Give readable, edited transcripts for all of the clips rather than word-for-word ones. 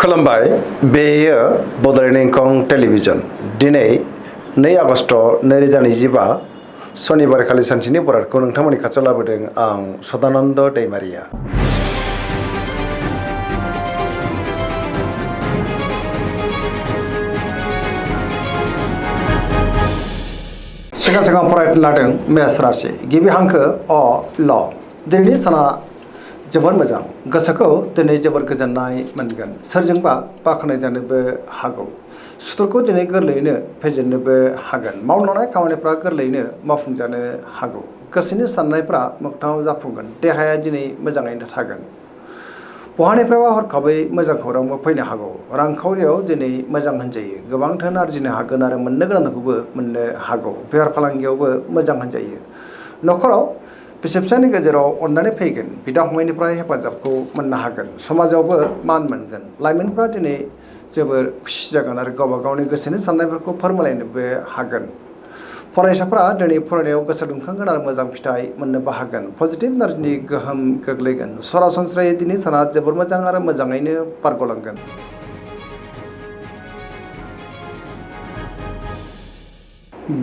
खुलुमबाय बेयो बड'लेण्ड इंखं टेलिभिजन दिनै 2 आगस्ट 2025 शनिबारखालि सानसेनि बरादखौ नोंथांमोननि खाथियाव लाबोदों आं सदानन्द दैमारिया। सिगां फरायनो लादों मेष राशि गिबि हांखो अ ल दिनैनि साना जोबोर मोजां गोसोखौ दिनै जोबोर गोजोननाय मोनगोन सोरजोंबा बाख्नाय जानोबो हागौ सुथुरखौ दिनै गोरलैयैनो फेजेननोबो हागोन मावलांनाय खामानिफ्रा गोरलैयैनो मावफुंजानो हागौ गोसोनि साननायफ्रा मोगथाङाव जाफुंगोन देहाया दिनै मोजाङैनो थागोन बहानिफ्रायबा हरखाबै मोजां खौरांबो फैनो हागौ रांखावरियाव दिनै मोजां होनजायो गोबां धोन आरजिनो हागोन आरो मोननो गोनांखौबो मोननो हागौ बेफार फालांगियावबो मोजां होनजायो न'खराव बिसि-फिसायनि गेजेराव अननानै फैगोन बिदा फंबायनिफ्राय हेफाजाबखौ मोननो हागोन समाजावबो मान मोनगोन लाइमोनफ्रा दिनै जोबोर खुसि जागोन आरो गावबा गावनि गोसोनि साननायफोरखौ फोरमायलायनोबो हागोन फरायसाफ्रा दिनै फरायनायाव गोसो दुंखांगोन आरो मोजां फिथाइ मोननोबो हागोन पजिटिभ एनार्जिनि गोहोम गोग्लैगोन सरासनस्रायै दिनै साना जोबोर मोजां आरो मोजाङैनो बारग'लांगोन।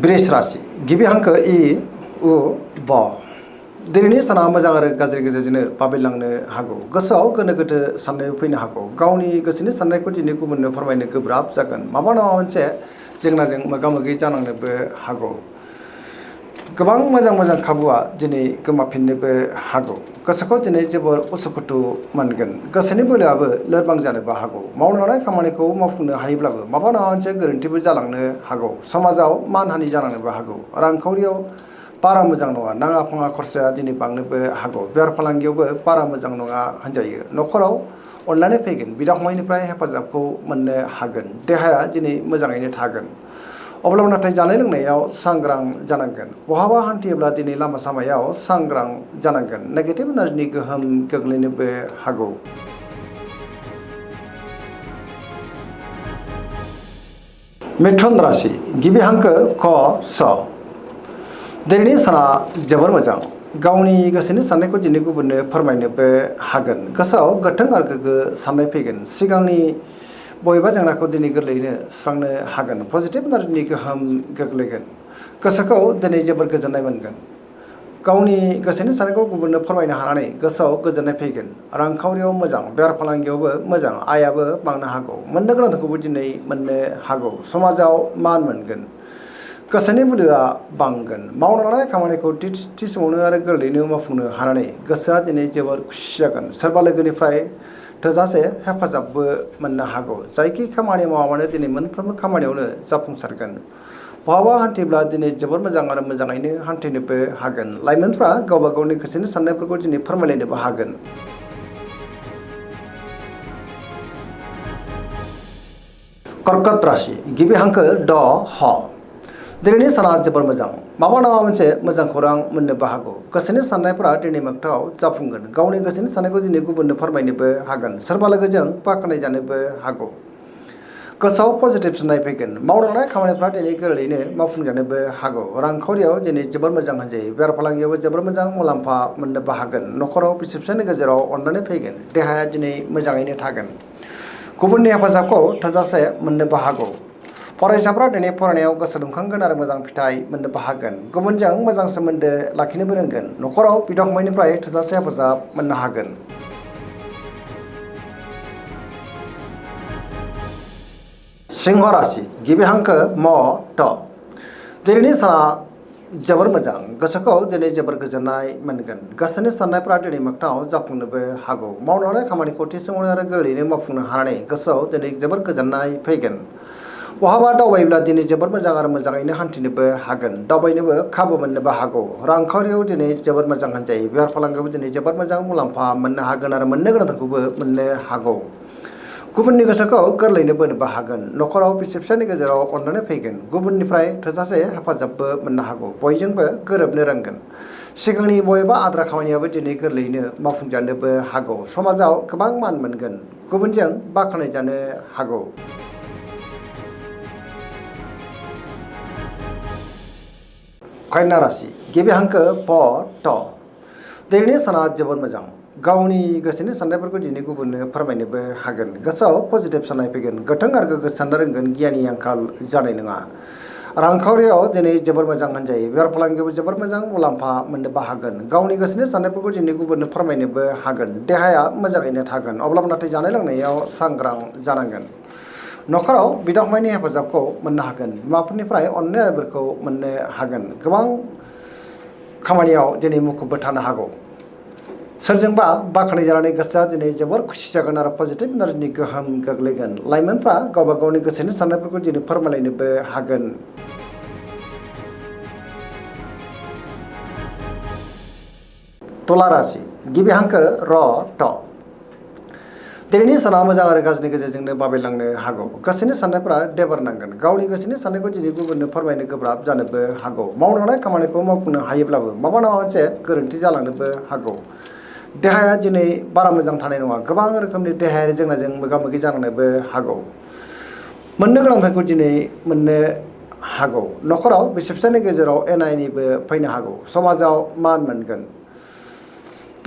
बृष राशि गिबि हांखो इ उ ब दिनैनि साना मोजां आरो गाज्रि गेजेरजोंनो बाबेलांनो हागौ गोसोआव गोनो गोथो साननाय फैनो हागौ गावनि गोसोनि साननायखौ दिनै गुबुननो फोरमायनो गोब्राब जागोन माबा नङा मोनसे जेंनाजों मोगा मोगि जानांनोबो हागौ गोबां मोजां खाबुआ दिनै गोमाफिननोबो हागौ गोसोखौ दिनै जोबोर उसुखुथु मोनगोन गोसोनि बोलोआबो लोरबां जानोबो हागौ मावनो लानाय खामानिखौ मावफुंनो हायोब्लाबो माबा नङा मोनसे गोरोन्थिबो जालांनो हागौ समाजाव मानहानि जानांनोबो हागौ रांखावरियाव बारा मोजां नङा नाङा फाङा खरसाया दिनै बांनोबो हागौ बेफार फालांगियावबो बारा मोजां नङा होनजायो न'खराव अननानै फैगोन बिदा फंबायनिफ्राय हेफाजाबखौ मोननो हागोन देहाया दिनै मोजाङैनो थागोन अब्लाबो नाथाय जानाय लोंनायाव सांग्रां जानांगोन बहाबा हान्थियोब्ला दिनै लामा सामायाव सांग्रां जानांगोन नेगेटिभ एनार्जिनि गोहोम गोग्लैनोबो हागौ। मिथुन राशि गिबि हांखो क स दिनैनि साना जोबोर मोजां गावनि गोसोनि साननायखौ दिनै गुबुननो फोरमायनोबो हागोन गोसोआव गोथों आरो गोग्गो साननाय फैगोन सिगांनि बबेबा जेंनाखौ दिनै गोरलैयैनो सुस्रांनो हागोन पजिटिभ एनार्जिनि गोहोम गोग्लैगोन गोसोखौ दिनै जोबोर गोजोननाय मोनगोन गावनि गोसोनि साननायखौ गुबुननो फोरमायनो हानानै गोसोआव गोजोननाय फैगोन रांखावरियाव मोजां बेफार फालांगियावबो मोजां आयाबो बांनो हागौ मोननो गोनांखौबो दिनै मोननो हागौ समाजाव मान मोनगोन गोसोनि बोलोआ बांगोन मावनो लानाय खामानिखौ थि समावनो आरो गोरलैयैनो मावफुंनो हानानै गोसोआ दिनै जोबोर खुसि जागोन सोरबा लोगोनिफ्राय थोजासे हेफाजाबबो मोननो हागौ जायखि खामानि मावा मानो दिनै मोनफ्रोमबो खामानियावनो जाफुंसारगोन बहाबा हान्थिब्ला दिनै जोबोर मोजां आरो मोजाङैनो हान्थिनोबो हागोन लाइमोनफ्रा गावबा गावनि गोसोनि साननायफोरखौ दिनै फोरमायलायनोबो हागोन। कर्कट राशि गिबि हांखो ड ह दिनैनि साना जोबोर मोजां माबा नङा मोनसे मोजां खौरां मोननोबो हागौ गोसोनि साननायफ्रा दिनै मोगथाङाव जाफुंगोन गावनि गोसोनि साननायखौ दिनै गुबुननो फोरमायनोबो हागोन सोरबा लोगोजों बाख्नाय जानोबो हागौ गोसोआव पजिटिभ साननाय फैगोन मावनो लानाय खामानिफ्रा दिनै गोरलैयैनो मावफुंजानोबो हागौ रांखावरियाव दिनै जोबोर मोजां होनजायो बेफार फालांगियावबो जोबोर मोजां मुलाम्फा मोननोबो हागोन न'खराव बिसि फिसायनि गेजेराव अननानै फैगोन देहाया दिनै मोजाङैनो थागोन गुबुननि हेफाजाबखौ थोजासे मोननोबो हागौ फरायसाफ्रा दिनै फरायनायाव गोसो दुंखांगोन आरो मोजां फिथाइ मोननोबो हागोन गुबुनजों मोजां सोमोन्दो लाखिनोबो रोंगोन न'खराव बिदा फंबायनिफ्राय थोजासे हेफाजाब मोननो हागोन। सिंह राशि गिबि हांखो म ट दिनैनि साना जोबोर मोजां गोसोखौ दिनै जोबोर गोजोननाय मोनगोन गोसोनि साननायफ्रा दिनै मोगथाङाव जाफुंनोबो हागौ मावनो लानाय खामानिखौ थि समावनो आरो गोरलैयैनो मावफुंनो हानानै गोसोआव दिनै जोबोर गोजोननाय फैगोन बहाबा दावबायोब्ला दिनै जोबोर मोजां आरो मोजाङैनो हान्थिनोबो हागोन दावबायनोबो खाबु मोननोबो हागौ रांखावरियाव दिनै जोबोर मोजां होनजायो बेफार फालांगियावबो दिनै जोबोर मोजां मुलाम्फा मोननो हागोन आरो मोननो गोनांखौबो मोननो हागौ गुबुननि गोसोखौ गोरलैयैनो बोनोबो हागोन न'खराव बिसि फिसायनि गेजेराव अननानै फैगोन गुबुननिफ्राय थोजासे हेफाजाबबो मोननो हागौ बयजोंबो गोरोबनो रोंगोन सिगांनि बबेबा आद्रा खामानियाबो दिनै गोरलैयैनो मावफुंजानोबो हागौ समाजाव गोबां मान मोनगोन गुबुनजों बाख्नाय जानो हागौ। कन्या राशि गिबि हांखो प ट दिनैनि साना जोबोर मोजां गावनि गोसोनि साननायफोरखौ दिनै गुबुननो फोरमायनोबो हागोन। गोसोआव पजिटिभ साननाय फैगोन, गोथों आरो गोग्गो साननो रोंगोन, गियाननि आंखाल जानाय नङा। रांखावरियाव दिनै जोबोर मोजां होनजायो। बेफार फालांगियाव जोबोर मोजां मुलाम्फा मोननोबो हागोन। गावनि गोसोनि साननायफोरखौ दिनै गुबुननो फोरमायनोबो हागोन। देहाया मोजाङैनो थागोन, अब्लाबो नाथाय जानाय लोंनायाव सांग्रां जानांगोन। न'खराव बिदा फंबायनि हेफाजाबखौ मोननो हागोन। बिमाफोरनिफ्राय अननायफोरखौ मोननो हागोन। गोबां खामानियाव दिनै मुखुबबो थानो हागौ। सोरजोंबा बाख्नाय जानानै गोसोआ दिनै जोबोर खुसि जागोन आरो पजिटिभ एनार्जिनि गोहोम गोग्लैगोन। लाइमोनफ्रा गावबा गावनि गोसोनि साननायफोरखौ दिनै फोरमायलायनोबो हागोन। तुला राशि गिबि हांखो र ट। दिनैनि साना मोजां आरो गाज्रिनि गेजेरजोंनो बाबेलांनो हागौ। गोसोनि साननायफोरा देबार नांगोन। गावनि गोसोनि साननायखौ दिनै गुबुननो फोरमायनो गोब्राब जानोबो हागौ। मावनो हानाय खामानिखौ मावफुंनो हायोब्लाबो माबा नङा मोनसे गोरोन्थि जालांनोबो हागौ। देहाया दिनै बारा मोजां थानाय नङा। गोबां रोखोमनि देहायारि जेंनाजों मोगा मोगि जानांनोबो हागौ। मोननो गोनांथारखौ दिनै मोननो हागौ। न'खराव बिसि फिसायनि गेजेराव एना एनिबो फैनो हागौ। समाजाव मान मोनगोन।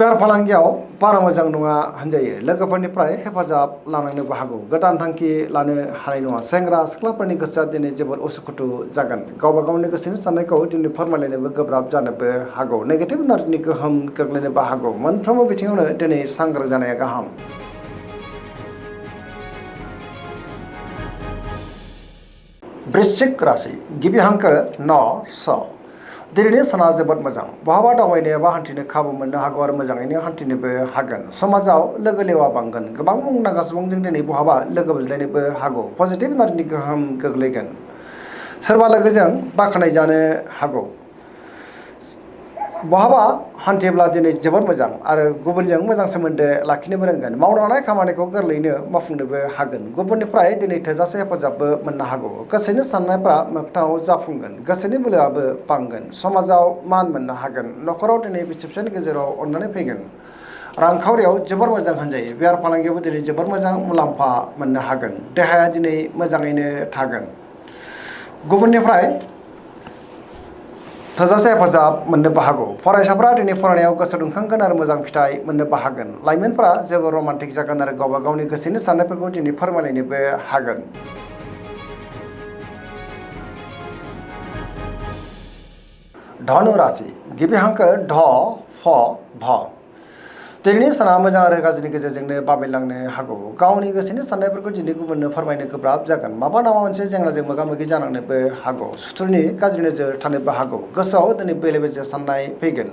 बेफार फालांगियाव बारा मोजां नङा होनजायो। लोगोफोरनिफ्राय हेफाजाब लानांनोबो हागौ। गोदान थांखि लानो हानाय नङा। सेंग्रा सिख्लाफोरनि गोसोआ दिनै जोबोर उसुखुथु जागोन। गावबा गावनि गोसोनि साननायखौ दिनै फोरमायलायनोबो गोब्राब जानोबो हागौ। नेगेटिभ एनार्जिनि गोहोम गोग्लैनोबो हागौ। मोनफ्रोमबो बिथिङावनो दिनै सांग्रां जानाया गाहाम। वृश्चिक राशि गिबि हांखो न स। दिनैनि साना जोबोद मोजां। बहाबा दावबायनो एबा हान्थिनो खाबु मोननो हागौ आरो मोजाङैनो हान्थिनोबो हागोन। समाजाव लोगो लेवा बांगोन। गोबां मुंदांखा सुबुंजों दिनै बहाबा लोगो मोनज्लायनोबो हागौ। पजिटिभ एनार्जिनि गोहोम गोग्लैगोन। सोरबा लोगोजों बाख्नाय जानो हागौ। बहाबा हान्थिब्ला दिनै जोबोर मोजां आरो गुबुनजों मोजां सोमोन्दो लाखिनोबो रोंगोन। मावनो हानाय खामानिखौ गोरलैयैनो मावफुंनोबो हागोन। गुबुननिफ्राय दिनै थोजासे हेफाजाबबो मोननो हागौ। गोसोनि साननायफ्रा मोगथाङाव जाफुंगोन। गोसोनि बोलोआबो बांगोन। समाजाव मान मोननो हागोन। न'खराव दिनै बिसि फिसायनि गेजेराव अननानै फैगोन। रांखावरियाव जोबोर मोजां होनजायो। बेफार फालांगियावबो दिनै जोबोर मोजां मुलाम्फा मोननो हागोन। देहाया दिनै मोजाङैनो थागोन। गुबुननिफ्राय थोजासे हेफाजाब मोननोबो हागौ। फरायसाफ्रा दिनै फरायनायाव गोसो दुंखांगोन आरो मोजां फिथाइ मोननोबो हागोन। लाइमोनफ्रा जोबोर रमान्टिक जागोन आरो गावबा गावनि गोसोनि साननायफोरखौ दिनै फोरमायलायनोबो हागोन। धनु राशि गिबि हांखो ढ फ भ। दिनैनि साना मोजां आरो गाज्रिनि गेजेरजोंनो बाबेनलांनो हागौ। गावनि गोसोनि साननायफोरखौ दिनै गुबुननो फोरमायनो गोब्राब जागोन। माबा नङा मोनसे जेंनाजों मोगा मोगि जानांनोबो हागौ। सुथुरनि गाज्रि नोजोर थानोबो हागौ। गोसोआव दिनै बेले बेजे साननाय फैगोन।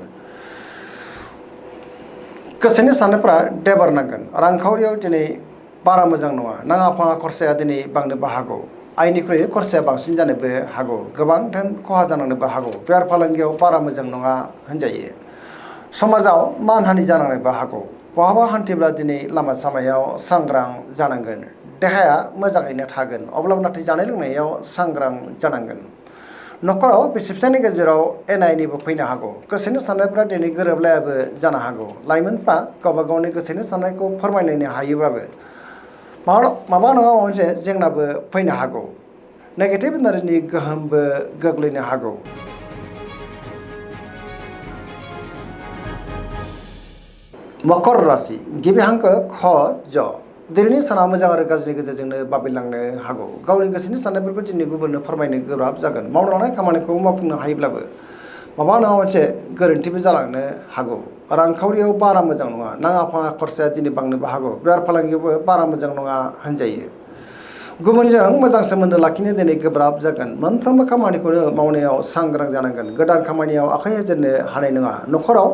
गोसोनि साननायफ्रा देबार नांगोन। रांखावरियाव दिनै बारा मोजां नङा। नाङा फाङा खरसाया दिनै बांनोबो हागौ। आयनिख्रुइ खरसाया बांसिन जानोबो हागौ। गोबां धोन खहा जानांनोबो हागौ। बेफार फालांगियाव बारा मोजां नङा होनजायो। समाजाव मानहानि जानांनोबो हागौ। बहाबा हान्थिब्ला दिनै लामा सामायाव सांग्रां जानांगोन। देहाया मोजाङैनो थागोन, अब्लाबो नाथाय जानाय लोंनायाव सांग्रां जानांगोन। न'खराव बिसि फिसायनि गेजेराव एना एनिबो फैनो हागौ। गोसोनि साननायफ्रा दिनै गोरोबलायाबो जानो हागौ। लाइमोनफ्रा गावबा गावनि गोसोनि साननायखौ फोरमायलायनो हायोब्लाबो माबा नङा मोनसे जेंनाबो फैनो हागौ। नेगेटिभ एनार्जिनि गोहोमबो गोग्लैनो हागौ। मकर राशि गिबि हांखो ख ज। दिनैनि साना मोजां आरो गाज्रिनि गेजेरजोंनो बाबेनलांनो हागौ। गावनि गोसोनि साननायफोरखौ दिनै गुबुननो फोरमायनो गोब्राब जागोन। मावनो हानाय खामानिखौ मावफुंनो हायोब्लाबो माबा नङा मोनसे गोरोन्थिबो जालांनो हागौ। रांखावरियाव बारा मोजां नङा। नाङा फाङा खरसाया दिनै बांनोबो हागौ। बेफार फालांगियावबो बारा मोजां नङा होनजायो। गुबुनजों मोजां सोमोन्दो लाखिनो दिनै गोब्राब जागोन। मोनफ्रोमबो खामानिखौनो मावनायाव सांग्रां जानांगोन। गोदान खामानियाव आखाइ होजेननो हानाय नङा। न'खराव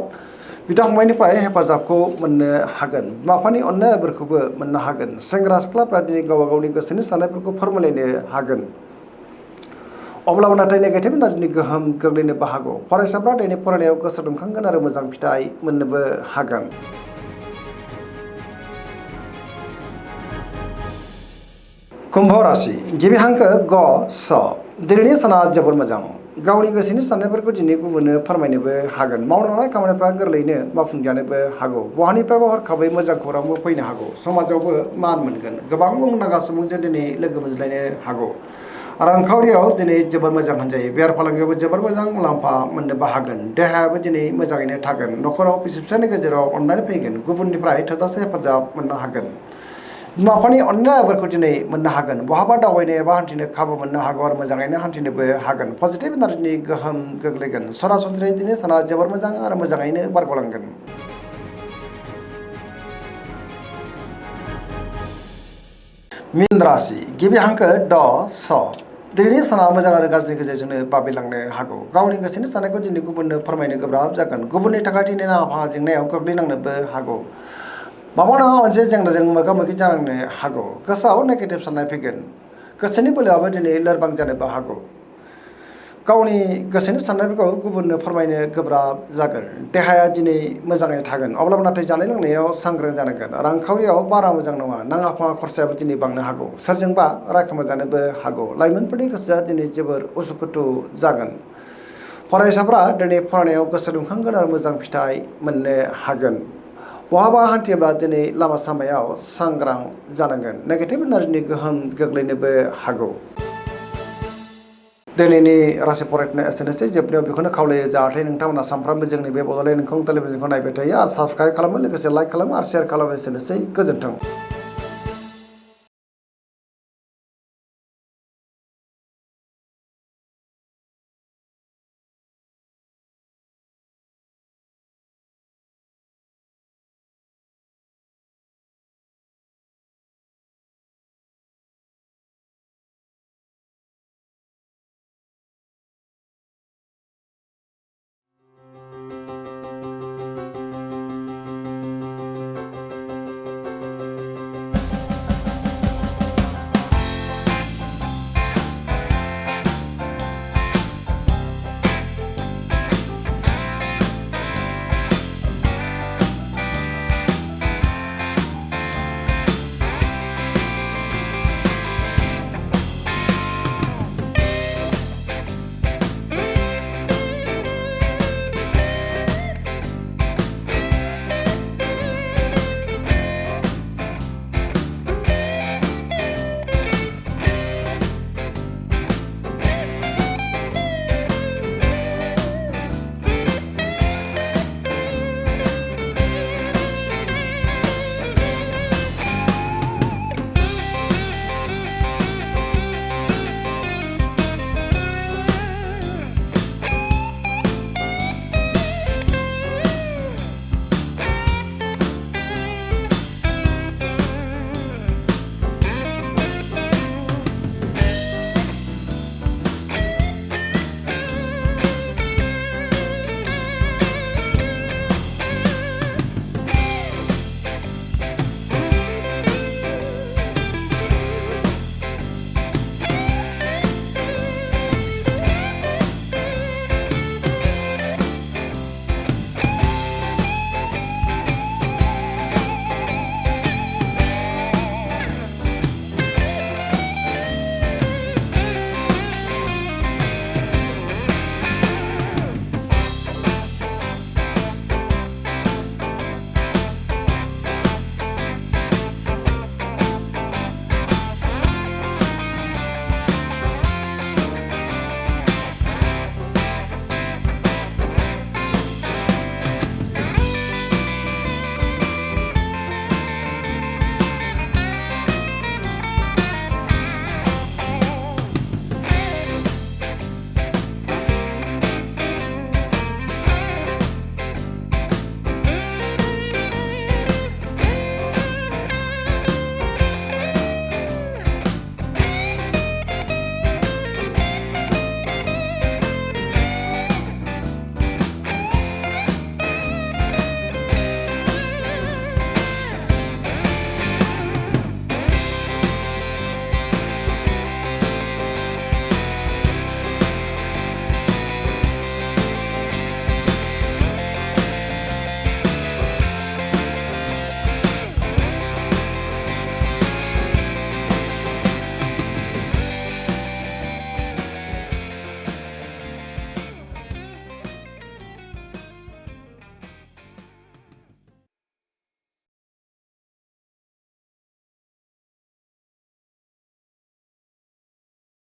बिदा फंबायनिफ्राय हेफाजाबखौ मोननो हागोन। बिमा बिफानि अननायफोरखौबो मोननो हागोन। सेंग्रा सिख्लाफ्रा दिनै गावबा गावनि गोसोनि साननायफोरखौ फोरमायलायनो हागोन। अब्लाबो नाथाय नेगेटिभ एनार्जिनि गोहोम गोग्लैनोबो हागौ। फरायसाफ्रा दिनै फरायनायाव गोसो दुंखांगोन आरो मोजां फिथाइ मोननोबो हागोन। कुम्भ राशि गिबि हांखो ग स। दिनैनि साना जोबोर मोजां। गावनि गोसोनि साननायफोरखौ दिनै गुबुननो फोरमायनोबो हागोन। मावनो हानाय खामानिफ्रा गोरलैयैनो मावफुंजानोबो हागौ। बहानिफ्रायबा हरखाबै मोजां खौरांबो फैनो हागौ। समाजावबो मान मोनगोन। गोबां मुंदांखा सुबुंजों दिनै लोगो मोनज्लायनो हागौ। रांखावरियाव दिनै जोबोर मोजां होनजायो बेफार फालांगियावबो जोबोर मोजां मुलाम्फा मोननोबो हागोन देहायाबो दिनै मोजाङैनो थागोन न'खराव बिसि फिसायनि गेजेराव अननानै फैगोन गुबुननिफ्राय थोजासे हेफाजाब मोननो हागोन बिमा बिफानि अननायफोरखौ दिनै मोननो हागोन बहाबा दावबायनो एबा हान्थिनो खाबु मोननो हागौ आरो मोजाङैनो हान्थिनोबो हागोन पजिटिभ एनार्जिनि गोहोम गोग्लैगोन सरासनस्रायै दिनै साना जोबोर मोजां आरो मोजाङैनो बारग'लांगोन। मीन राशि गिबि हांखो ड स दिनैनि साना मोजां आरो गाज्रिनि गेजेरजोंनो बाबेलांनो हागौ गावनि गोसोनि साननायखौ दिनै गुबुननो फोरमायनो गोब्राब जागोन गुबुननि थाखाय दिनै आबहावा जेंनायाव गोग्लैनांनोबो हागौ माबा नङा मोनसे जेंनाजों मोगा मोगि जानांनो हागौ गोसोआव नेगेटिभ साननाय फैगोन गोसोनि बोलोआबो दिनै लोरबां जानोबो हागौ गावनि गोसोनि साननायफोरखौ गुबुननो फोरमायनो गोब्राब जागोन देहाया दिनै मोजाङै थागोन अब्लाबो नाथाय जानाय लोंनायाव सांग्रां जानांगोन रांखावरियाव बारा मोजां नङा नाङा फाङा खरसायाबो दिनै बांनो हागौ सोरजोंबा रायखोमा जानोबो हागौ लाइमोनफोरनि गोसोआ दिनै जोबोर उसुखुथु जागोन फरायसाफ्रा दिनै फरायनायाव गोसो दुंखांगोन आरो मोजां फिथाइ मोननो हागोन बहाबा हान्थियोब्ला दिनै लामा सामायाव सांग्रां जानांगोन नेगेटिभ एनार्जिनि गोहोम गोग्लैनोबो हागौ। दिनैनि राशि फरायनाय एसेनोसै जोबनायाव बेखौनो खावलायो जाहाथे नोंथांमोना सानफ्रामबो जोंनि बे बड'लेण्ड इंखं टेलिभिजनखौ नायबाय थायो आरो साबस्क्राइब खालामो लोगोसे लाइक खालामो आरो शेयार खालामो एसेनोसै गोजोन्थों।